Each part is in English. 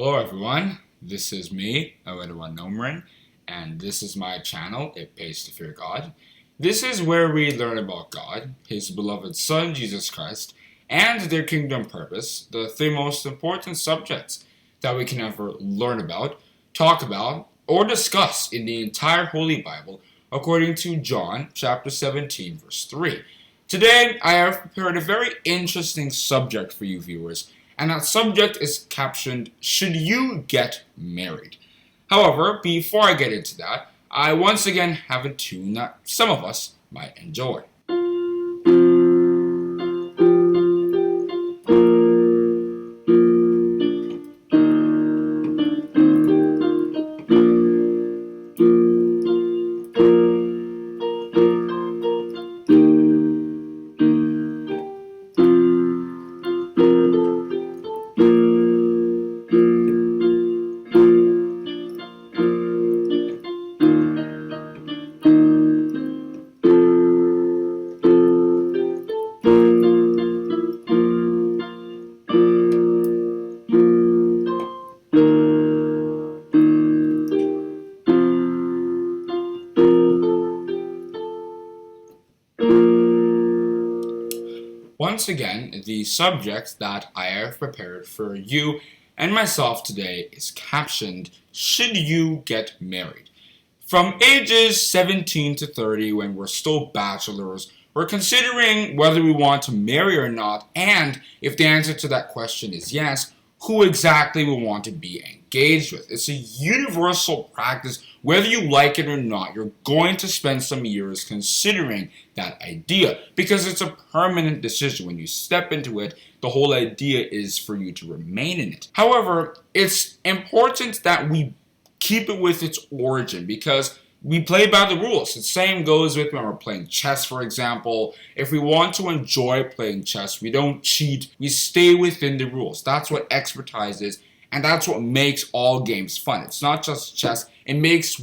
Hello everyone, this is me, Ewaenruwa Nomaren, and this is my channel, It Pays to Fear God. This is where we learn about God, His beloved Son, Jesus Christ, and their kingdom purpose, the three most important subjects that we can ever learn about, talk about, or discuss in the entire Holy Bible, according to John chapter 17, verse 3. Today, I have prepared a very interesting subject for you viewers, and that subject is captioned, Should You Get Married? However, before I get into that, I once again have a tune that some of us might enjoy. Once again, the subject that I have prepared for you and myself today is captioned, Should You Get Married? From ages 17 to 30, when we're still bachelors, we're considering whether we want to marry or not, and if the answer to that question is yes, who exactly we want to be engaged with. It's a universal practice. Whether you like it or not, you're going to spend some years considering that idea because it's a permanent decision. When you step into it, the whole idea is for you to remain in it. However, it's important that we keep it with its origin because we play by the rules. The same goes with when we're playing chess, for example. If we want to enjoy playing chess, we don't cheat. We stay within the rules. That's what expertise is, and that's what makes all games fun. It's not just chess. It makes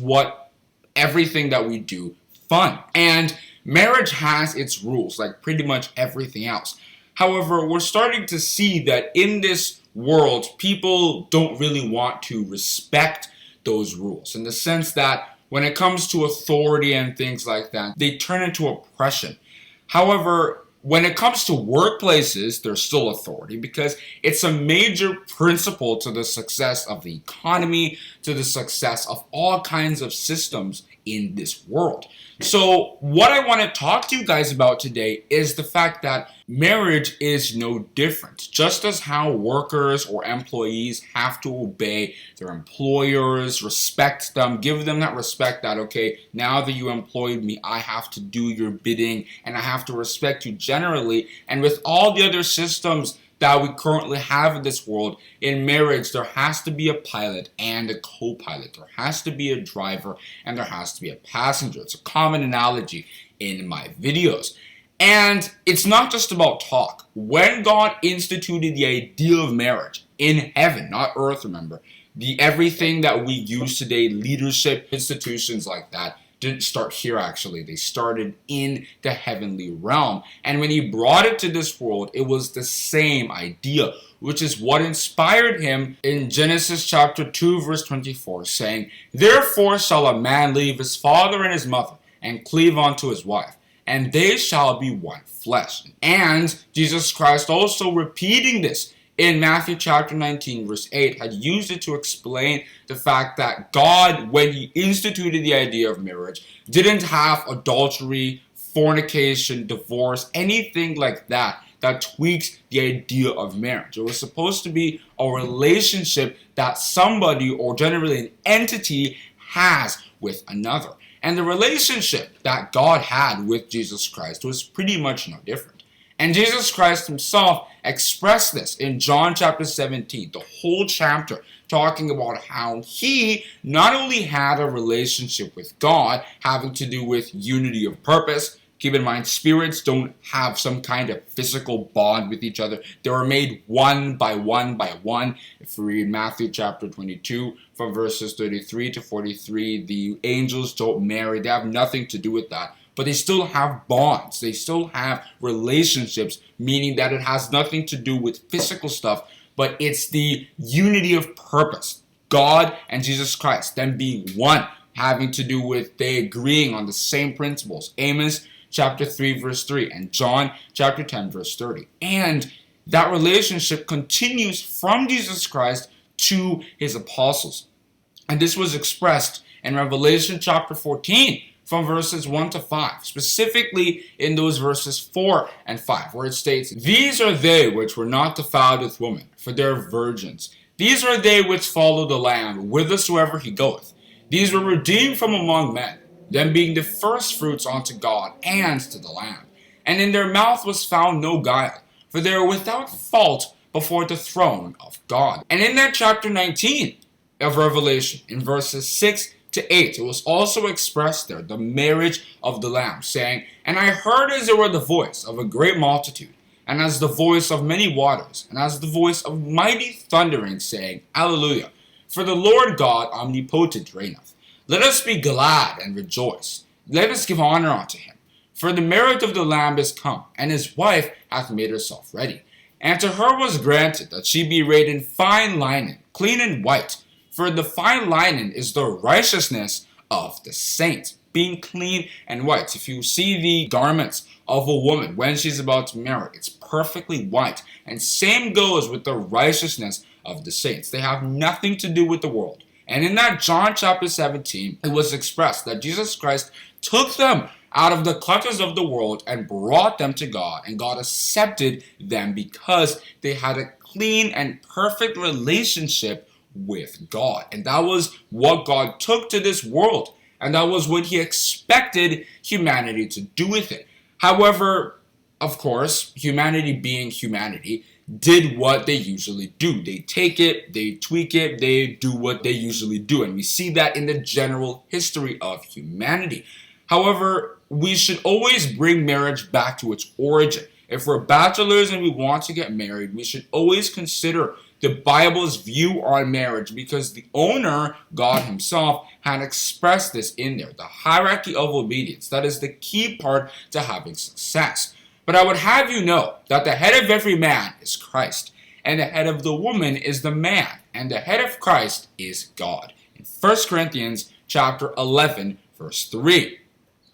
everything that we do fun. And marriage has its rules, like pretty much everything else. However, we're starting to see that in this world, people don't really want to respect those rules in the sense that when it comes to authority and things like that, they turn into oppression. However, when it comes to workplaces, there's still authority because it's a major principle to the success of the economy, to the success of all kinds of systems in this world. So what I want to talk to you guys about today is the fact that marriage is no different. Just as how workers or employees have to obey their employers, respect them, give them that respect that, okay, now that you employed me, I have to do your bidding and I have to respect you generally. And with all the other systems that we currently have in this world, in marriage, there has to be a pilot and a co-pilot. There has to be a driver and there has to be a passenger. It's a common analogy in my videos. And it's not just about talk. When God instituted the idea of marriage in heaven, not earth, remember, everything that we use today, leadership, institutions like that, didn't start here actually. They started in the heavenly realm. And when he brought it to this world, it was the same idea, which is what inspired him in Genesis chapter 2, verse 24, saying, Therefore shall a man leave his father and his mother, and cleave unto his wife, and they shall be one flesh. And Jesus Christ also repeating this in Matthew chapter 19, verse 8, had used it to explain the fact that God, when he instituted the idea of marriage, didn't have adultery, fornication, divorce, anything like that tweaks the idea of marriage. It was supposed to be a relationship that somebody, or generally an entity, has with another. And the relationship that God had with Jesus Christ was pretty much no different. And Jesus Christ himself expressed this in John chapter 17, the whole chapter, talking about how he not only had a relationship with God, having to do with unity of purpose. Keep in mind, spirits don't have some kind of physical bond with each other. They were made one by one by one. If we read Matthew chapter 22, from verses 33 to 43, the angels don't marry. They have nothing to do with that. But they still have bonds. They still have relationships, meaning that it has nothing to do with physical stuff. but it's the unity of purpose. God and Jesus Christ, them being one, having to do with they agreeing on the same principles. Amos chapter 3 verse 3 and John chapter 10 verse 30. And that relationship continues from Jesus Christ to his apostles. And this was expressed in Revelation chapter 14 from verses 1 to 5, specifically in those verses 4 and 5, where it states, "These are they which were not defiled with woman, for they are virgins. These are they which follow the Lamb whithersoever he goeth. These were redeemed from among men, them being the firstfruits unto God and to the Lamb. And in their mouth was found no guile, for they are without fault before the throne of God." And in that chapter 19 of Revelation, in verses 6 to 8, it was also expressed there, the marriage of the Lamb, saying, "And I heard as it were the voice of a great multitude, and as the voice of many waters, and as the voice of mighty thundering, saying, Alleluia, for the Lord God omnipotent reigneth. Let us be glad and rejoice. Let us give honor unto him. For the merit of the Lamb is come, and his wife hath made herself ready. And to her was granted that she be arrayed in fine linen, clean and white. For the fine linen is the righteousness of the saints, being clean and white." If you see the garments of a woman when she's about to marry, it's perfectly white. And same goes with the righteousness of the saints. They have nothing to do with the world. And in that John chapter 17, it was expressed that Jesus Christ took them out of the clutches of the world and brought them to God. And God accepted them because they had a clean and perfect relationship with God. And that was what God took to this world. And that was what he expected humanity to do with it. However, of course, humanity being humanity, did what they usually do. They take it, they tweak it, they do what they usually do. And we see that in the general history of humanity. However, we should always bring marriage back to its origin. If we're bachelors and we want to get married, we should always consider the Bible's view on marriage, because the owner, God himself, had expressed this in there. The hierarchy of obedience. That is the key part to having success. But I would have you know that the head of every man is Christ, and the head of the woman is the man, and the head of Christ is God. In 1 Corinthians chapter 11, verse 3.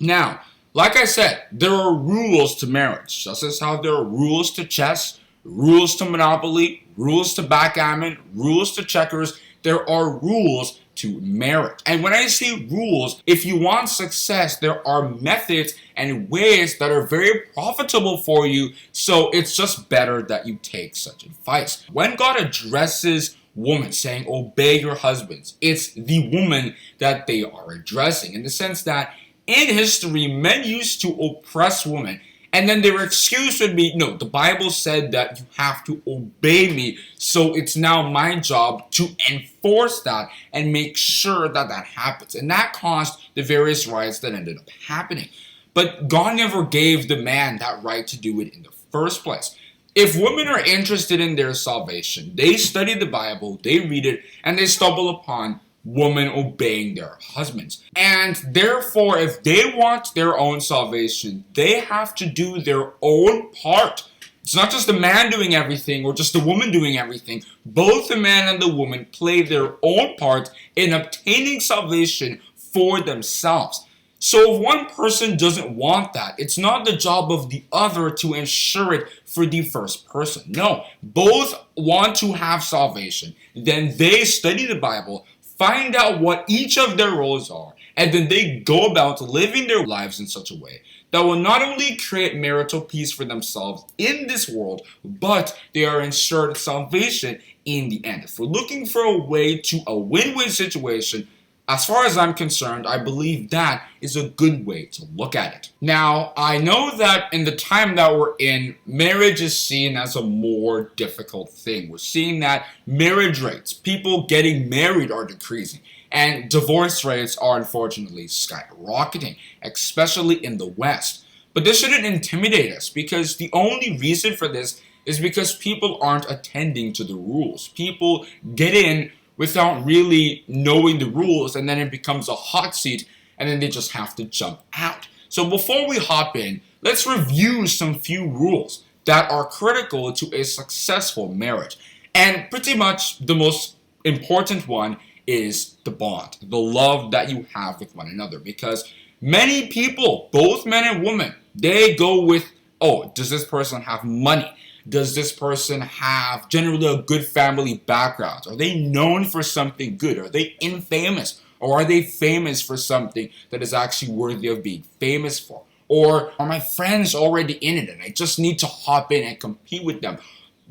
Now, like I said, there are rules to marriage, just as how there are rules to chess, rules to Monopoly, rules to backgammon, rules to checkers. There are rules to marriage. And when I say rules, if you want success, there are methods and ways that are very profitable for you. So it's just better that you take such advice. When God addresses women saying, obey your husbands, it's the woman that they are addressing, in the sense that in history, men used to oppress women. And then their excuse would be, no, the Bible said that you have to obey me, so it's now my job to enforce that and make sure that that happens. And that caused the various riots that ended up happening. But God never gave the man that right to do it in the first place. If women are interested in their salvation, they study the Bible, they read it, and they stumble upon women obeying their husbands. And therefore, if they want their own salvation, they have to do their own part. It's not just the man doing everything or just the woman doing everything. Both the man and the woman play their own part in obtaining salvation for themselves. So if one person doesn't want that, it's not the job of the other to ensure it for the first person. No, both want to have salvation. Then they study the Bible, find out what each of their roles are, and then they go about living their lives in such a way that will not only create marital peace for themselves in this world, but they are ensured salvation in the end. If we're looking for a way to a win-win situation, as far as I'm concerned, I believe that is a good way to look at it. Now, I know that in the time that we're in, marriage is seen as a more difficult thing. We're seeing that marriage rates, people getting married, are decreasing. And divorce rates are unfortunately skyrocketing, especially in the West. But this shouldn't intimidate us, because the only reason for this is because people aren't attending to the rules. People get in without really knowing the rules, and then it becomes a hot seat, and then they just have to jump out. So before we hop in, let's review some few rules that are critical to a successful marriage. And pretty much the most important one is the bond, the love that you have with one another. Because many people, both men and women, they go with, oh, does this person have money? Does this person have generally a good family background? Are they known for something good? Are they infamous? Or are they famous for something that is actually worthy of being famous for? Or are my friends already in it and I just need to hop in and compete with them?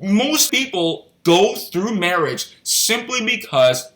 Most people go through marriage simply because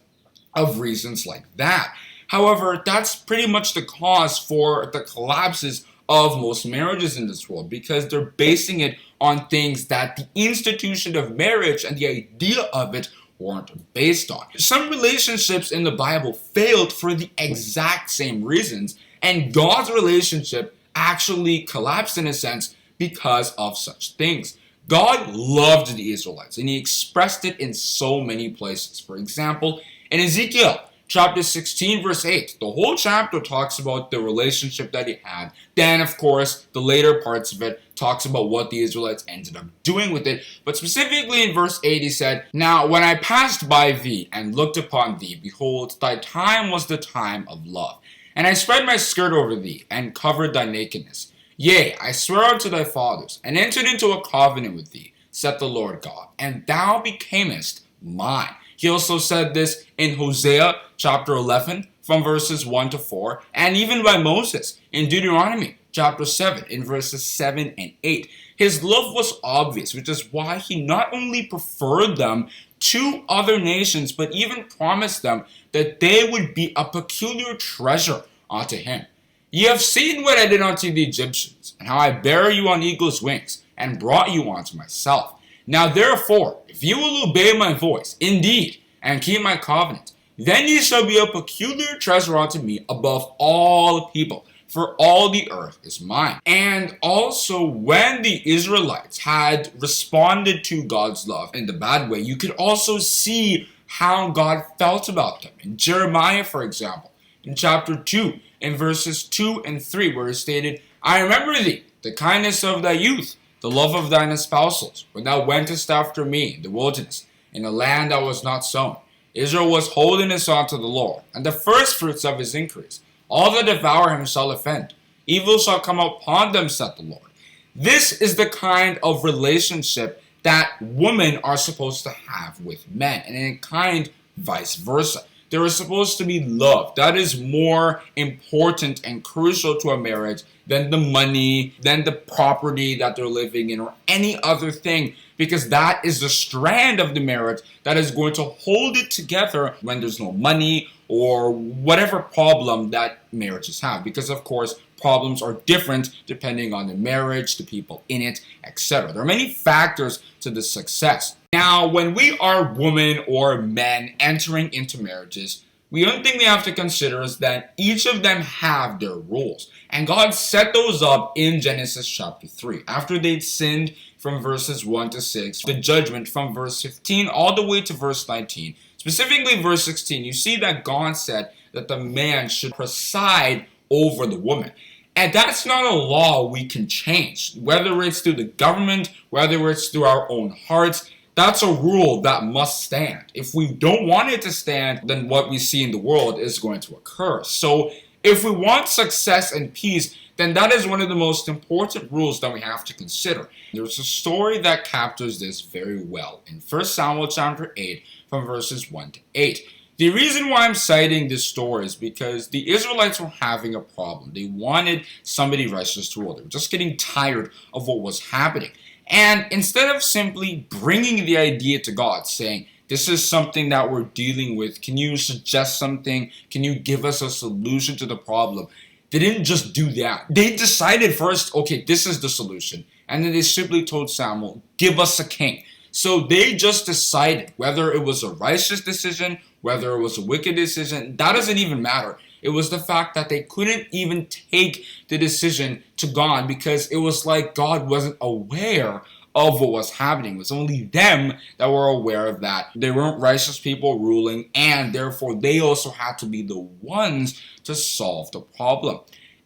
of reasons like that. However, that's pretty much the cause for the collapses of most marriages in this world, because they're basing it on things that the institution of marriage and the idea of it weren't based on. Some relationships in the Bible failed for the exact same reasons, and God's relationship actually collapsed in a sense because of such things. God loved the Israelites, and he expressed it in so many places. For example, in Ezekiel chapter 16 verse 8, the whole chapter talks about the relationship that he had. Then, of course, the later parts of it talks about what the Israelites ended up doing with it. But specifically in verse 8, he said, "Now when I passed by thee and looked upon thee, behold, thy time was the time of love. And I spread my skirt over thee, and covered thy nakedness. Yea, I swear unto thy fathers, and entered into a covenant with thee, saith the Lord God, and thou becamest mine." He also said this in Hosea chapter 11 from verses 1 to 4, and even by Moses in Deuteronomy chapter 7 in verses 7 and 8. His love was obvious, which is why he not only preferred them to other nations, but even promised them that they would be a peculiar treasure unto him. "Ye have seen what I did unto the Egyptians, and how I bare you on eagle's wings, and brought you unto myself. Now therefore, if you will obey my voice, indeed, and keep my covenant, then ye shall be a peculiar treasure unto me above all people, for all the earth is mine." And also, when the Israelites had responded to God's love in the bad way, you could also see how God felt about them. In Jeremiah, for example, in chapter 2, in verses 2 and 3, where it stated, "I remember thee, the kindness of thy youth, the love of thine espousals, when thou wentest after me in the wilderness, in a land that was not sown. Israel was holiness unto the Lord, and the firstfruits of his increase. All that devour him shall offend. Evil shall come upon them, saith the Lord." This is the kind of relationship that women are supposed to have with men, and in kind vice versa. There is supposed to be love. That is more important and crucial to a marriage than the money, than the property that they're living in, or any other thing, because that is the strand of the marriage that is going to hold it together when there's no money or whatever problem that marriages have. Because, of course, problems are different depending on the marriage, the people in it, etc. There are many factors to the success. Now, when we are women or men entering into marriages, the only thing we have to consider is that each of them have their roles. And God set those up in Genesis chapter 3. After they'd sinned from verses 1 to 6, the judgment from verse 15 all the way to verse 19. Specifically verse 16, you see that God said that the man should preside over the woman. And that's not a law we can change. Whether it's through the government, whether it's through our own hearts, that's a rule that must stand. If we don't want it to stand, then what we see in the world is going to occur. So if we want success and peace, then that is one of the most important rules that we have to consider. There's a story that captures this very well in 1 Samuel chapter 8 from verses 1 to 8. The reason why I'm citing this story is because the Israelites were having a problem. They wanted somebody righteous to rule. They were just getting tired of what was happening. And instead of simply bringing the idea to God, saying, "This is something that we're dealing with. Can you suggest something? Can you give us a solution to the problem?" They didn't just do that. They decided first, okay, this is the solution. And then they simply told Samuel, "Give us a king." So they just decided whether it was a righteous decision, whether it was a wicked decision. That doesn't even matter. It was the fact that they couldn't even take the decision to God because it was like God wasn't aware of what was happening. It was only them that were aware of that. They weren't righteous people ruling, and therefore they also had to be the ones to solve the problem.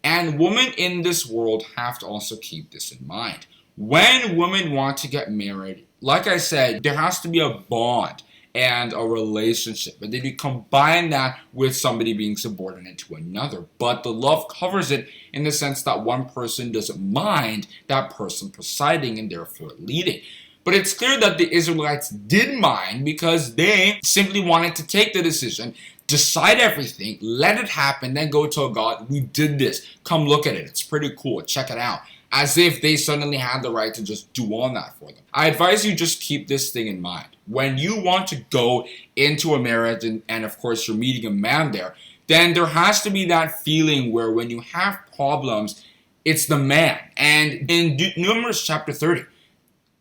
And women in this world have to also keep this in mind. When women want to get married, like I said, there has to be a bond and a relationship. And then you combine that with somebody being subordinate to another. But the love covers it in the sense that one person doesn't mind that person presiding and therefore leading. But it's clear that the Israelites did mind because they simply wanted to take the decision, decide everything, let it happen, then go tell God, we did this. Come look at it. It's pretty cool. Check it out. As if they suddenly had the right to just do all that for them. I advise you just keep this thing in mind. When you want to go into a marriage and of course you're meeting a man there, then there has to be that feeling where when you have problems, it's the man. And in Numbers chapter 30,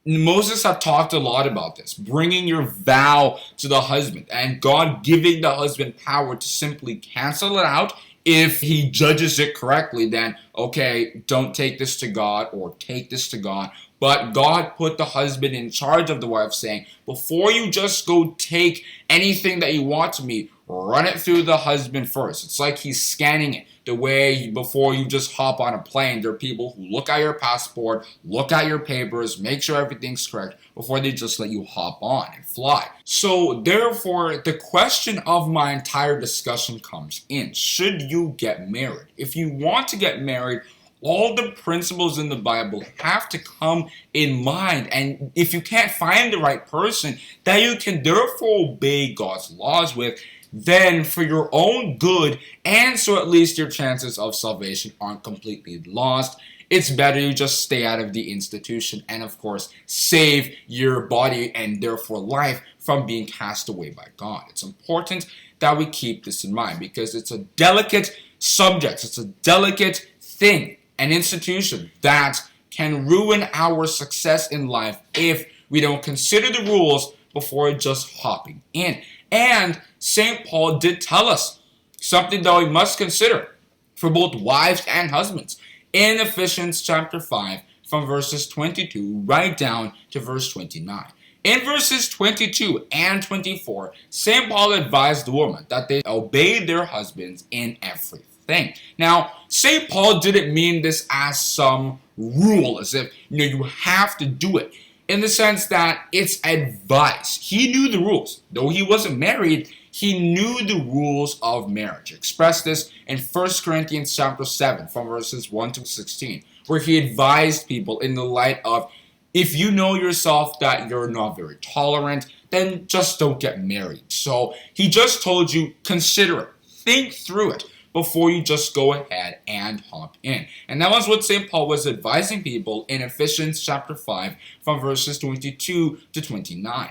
Moses had talked a lot about this, bringing your vow to the husband and God giving the husband power to simply cancel it out. If he judges it correctly, then, okay, don't take this to God or take this to God. But God put the husband in charge of the wife, saying, before you just go take anything that you want to me, run it through the husband first. It's like he's scanning it. The way before you just hop on a plane, there are people who look at your passport, look at your papers, make sure everything's correct before they just let you hop on and fly. So therefore, the question of my entire discussion comes in. Should you get married? If you want to get married, all the principles in the Bible have to come in mind. And if you can't find the right person that you can therefore obey God's laws with, then for your own good, and so at least your chances of salvation aren't completely lost, it's better you just stay out of the institution and of course save your body and therefore life from being cast away by God. It's important that we keep this in mind because it's a delicate subject, it's a delicate thing, an institution that can ruin our success in life if we don't consider the rules before just hopping in. And St. Paul did tell us something that we must consider for both wives and husbands in Ephesians chapter 5 from verses 22 right down to verse 29. In verses 22 and 24, St. Paul advised the woman that they obey their husbands in everything. Now, St. Paul didn't mean this as some rule, as if you have to do it. In the sense that it's advice. He knew the rules. Though he wasn't married, he knew the rules of marriage. He expressed this in 1 Corinthians chapter 7 from verses 1 to 16, where he advised people in the light of, if you know yourself that you're not very tolerant, then just don't get married. So he just told you, consider it, think through it, before you just go ahead and hop in. And that was what St. Paul was advising people in Ephesians chapter 5 from verses 22 to 29.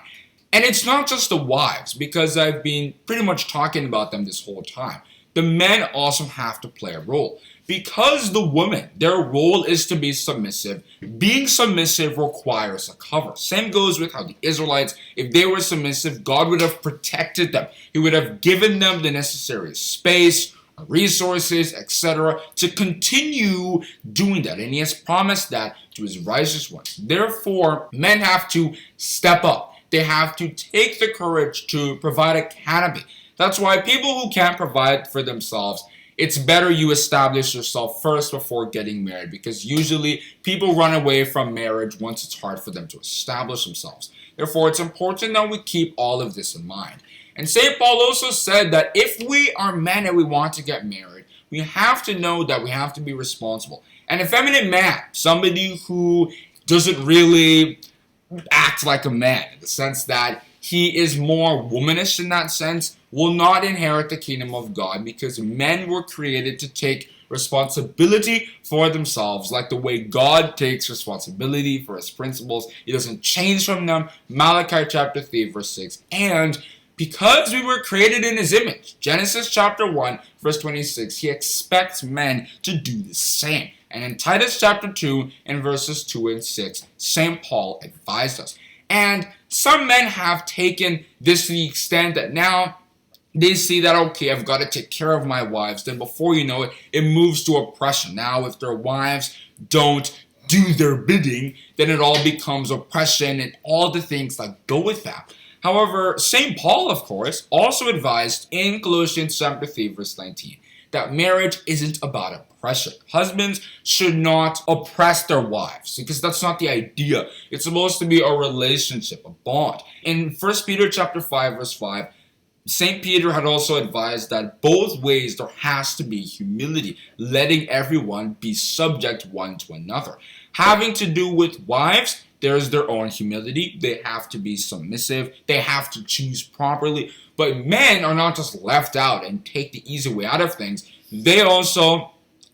And it's not just the wives, because I've been pretty much talking about them this whole time. The men also have to play a role. Because the women, their role is to be submissive, being submissive requires a cover. Same goes with how the Israelites, if they were submissive, God would have protected them. He would have given them the necessary space, resources, etc., to continue doing that. And he has promised that to his righteous ones. Therefore, men have to step up. They have to take the courage to provide a canopy. That's why people who can't provide for themselves, it's better you establish yourself first before getting married, because usually people run away from marriage once it's hard for them to establish themselves. Therefore, it's important that we keep all of this in mind. And St. Paul also said that if we are men and we want to get married, we have to know that we have to be responsible. An effeminate man, somebody who doesn't really act like a man, in the sense that he is more womanish in that sense, will not inherit the kingdom of God, because men were created to take responsibility for themselves, like the way God takes responsibility for his principles. He doesn't change from them. Malachi chapter 3 verse 6. And because we were created in his image, Genesis chapter 1 verse 26, he expects men to do the same. And in Titus chapter 2 and verses 2 and 6, St. Paul advised us. And some men have taken this to the extent that now they see that, okay, I've got to take care of my wives. Then before you know it, it moves to oppression. Now, if their wives don't do their bidding, then it all becomes oppression and all the things that go with that. However, St. Paul, of course, also advised in Colossians chapter 3, verse 19, that marriage isn't about oppression. Husbands should not oppress their wives because that's not the idea. It's supposed to be a relationship, a bond. In 1 Peter chapter 5, verse 5, St. Peter had also advised that both ways there has to be humility, letting everyone be subject one to another. Having to do with wives, there's their own humility. They have to be submissive. They have to choose properly. But men are not just left out and take the easy way out of things. They also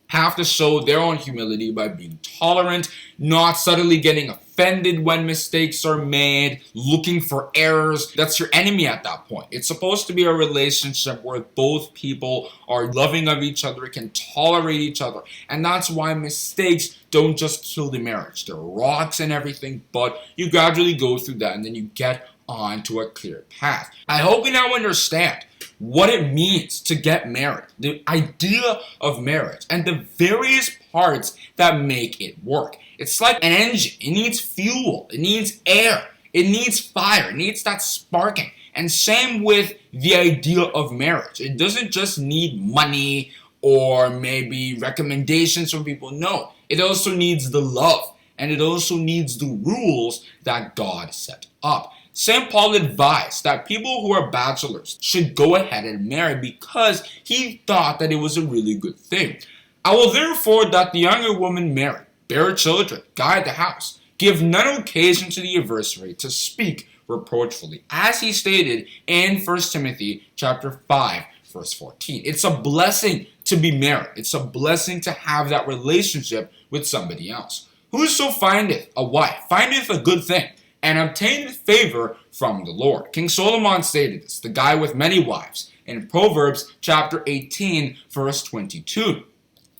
have to show their own humility by being tolerant, not suddenly getting offended when mistakes are made, looking for errors. That's your enemy at that point. It's supposed to be a relationship where both people are loving of each other, can tolerate each other. And that's why mistakes don't just kill the marriage. There are rocks and everything, but you gradually go through that and then you get onto a clear path. I hope you now understand what it means to get married, the idea of marriage, and the various parts that make it work. It's like an engine. It needs fuel. It needs air. It needs fire. It needs that sparking. And same with the idea of marriage. It doesn't just need money or maybe recommendations from people. No, it also needs the love. And it also needs the rules that God set up. St. Paul advised that people who are bachelors should go ahead and marry because he thought that it was a really good thing. I will therefore that the younger woman marry, bear children, guide the house, give none occasion to the adversary to speak reproachfully, as he stated in 1 Timothy chapter 5, verse 14. It's a blessing to be married. It's a blessing to have that relationship with somebody else. Whoso findeth a wife findeth a good thing, and obtaineth favor from the Lord. King Solomon stated this, the guy with many wives, in Proverbs chapter 18, verse 22.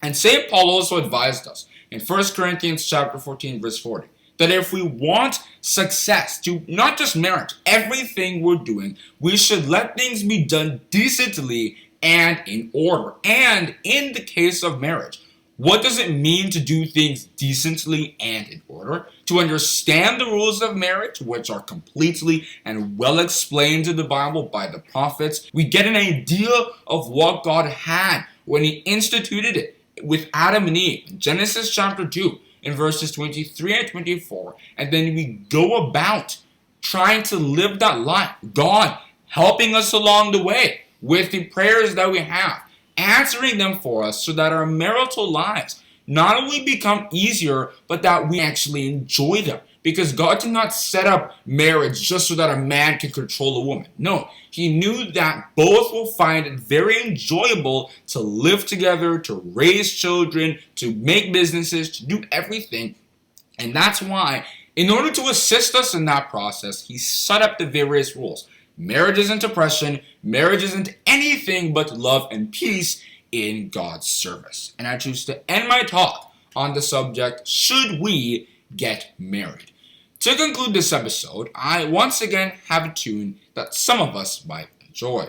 And St. Paul also advised us in 1 Corinthians chapter 14, verse 40, that if we want success to not just marriage, everything we're doing, we should let things be done decently and in order. And in the case of marriage, what does it mean to do things decently and in order? To understand the rules of marriage, which are completely and well explained in the Bible by the prophets. We get an idea of what God had when he instituted it with Adam and Eve in Genesis chapter 2 in verses 23 and 24. And then we go about trying to live that life. God helping us along the way with the prayers that we have, answering them for us so that our marital lives not only become easier, but that we actually enjoy them. Because God did not set up marriage just so that a man can control a woman. No, he knew that both will find it very enjoyable to live together, to raise children, to make businesses, to do everything. And that's why, in order to assist us in that process, he set up the various rules. Marriage isn't oppression. Marriage isn't anything but love and peace in God's service. And I choose to end my talk on the subject, should we get married? To conclude this episode, I once again have a tune that some of us might enjoy.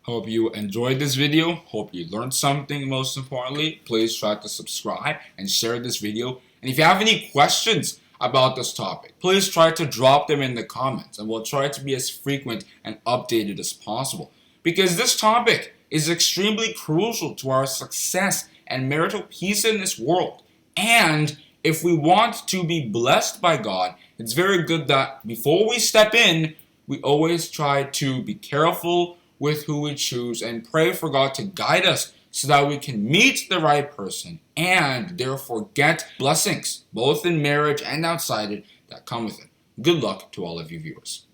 Hope you enjoyed this video. Hope you learned something. Most importantly, please try to subscribe and share this video. And if you have any questions about this topic, please try to drop them in the comments, and we'll try to be as frequent and updated as possible. Because this topic is extremely crucial to our success and marital peace in this world. And if we want to be blessed by God, it's very good that before we step in, we always try to be careful with who we choose and pray for God to guide us so that we can meet the right person and therefore get blessings both in marriage and outside it that come with it. Good luck to all of you viewers.